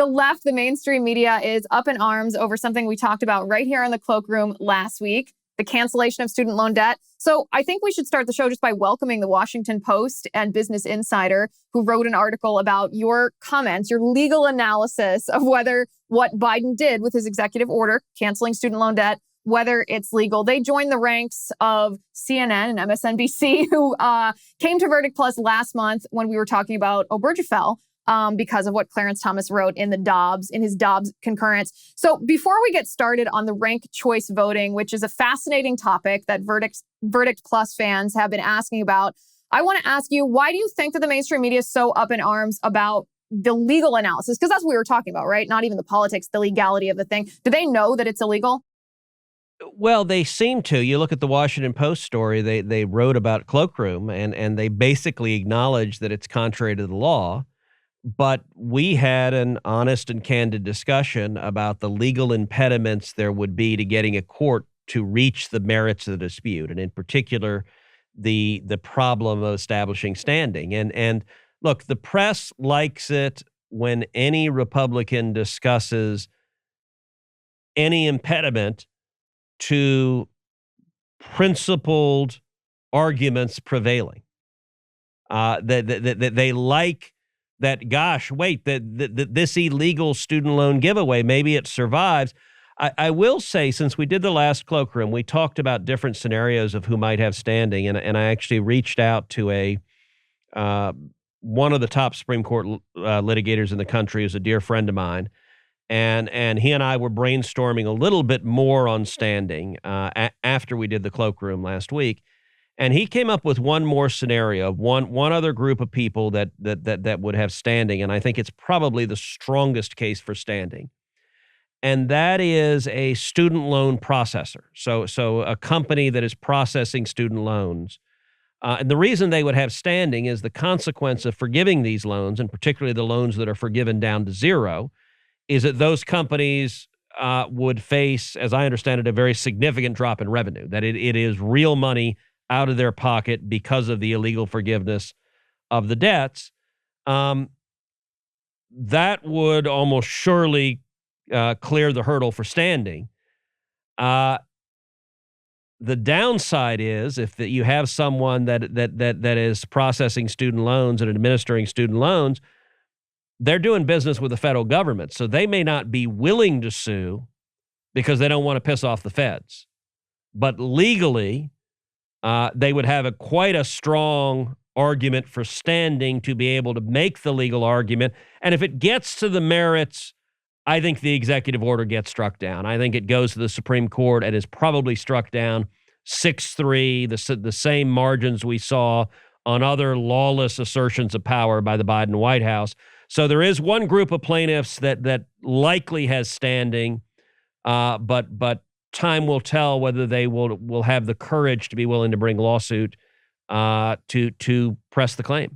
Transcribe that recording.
left, the mainstream media is up in arms over something we talked about right here in the cloakroom last week, the cancellation of student loan debt. So I think we should start the show just by welcoming the Washington Post and Business Insider, who wrote an article about your comments, your legal analysis of whether what Biden did with his executive order, canceling student loan debt, whether it's legal. They joined the ranks of CNN and MSNBC, who came to Verdict Plus last month when we were talking about Obergefell, because of what Clarence Thomas wrote in his Dobbs concurrence. So before we get started on the rank choice voting, which is a fascinating topic that Verdict Plus fans have been asking about, I want to ask you, why do you think that the mainstream media is so up in arms about the legal analysis? Because that's what we were talking about, right? Not even the politics, the legality of the thing. Do they know that it's illegal? Well, they seem to. You look at the Washington Post story, they wrote about Cloakroom, and they basically acknowledge that it's contrary to the law. But we had an honest and candid discussion about the legal impediments there would be to getting a court to reach the merits of the dispute, and in particular, the problem of establishing standing. And look, the press likes it when any Republican discusses any impediment to principled arguments prevailing. They like that, gosh, wait, this illegal student loan giveaway, maybe it survives. I will say, since we did the last cloakroom, we talked about different scenarios of who might have standing, and I actually reached out to one of the top Supreme Court litigators in the country, who's a dear friend of mine, and he and I were brainstorming a little bit more on standing after we did the cloakroom last week. And he came up with one more scenario, one other group of people that would have standing, and I think it's probably the strongest case for standing. And that is a student loan processor. So a company that is processing student loans. And the reason they would have standing is the consequence of forgiving these loans, and particularly the loans that are forgiven down to zero, is that those companies would face, as I understand it, a very significant drop in revenue, that it is real money out of their pocket because of the illegal forgiveness of the debts. That would almost surely clear the hurdle for standing. The downside is if you have someone that is processing student loans and administering student loans, they're doing business with the federal government, so they may not be willing to sue because they don't want to piss off the feds. But legally, they would have quite a strong argument for standing to be able to make the legal argument. And if it gets to the merits, I think the executive order gets struck down. I think it goes to the Supreme Court and is probably struck down 6-3, the same margins we saw on other lawless assertions of power by the Biden White House. So there is one group of plaintiffs that likely has standing, but time will tell whether they will have the courage to be willing to bring lawsuit to press the claim.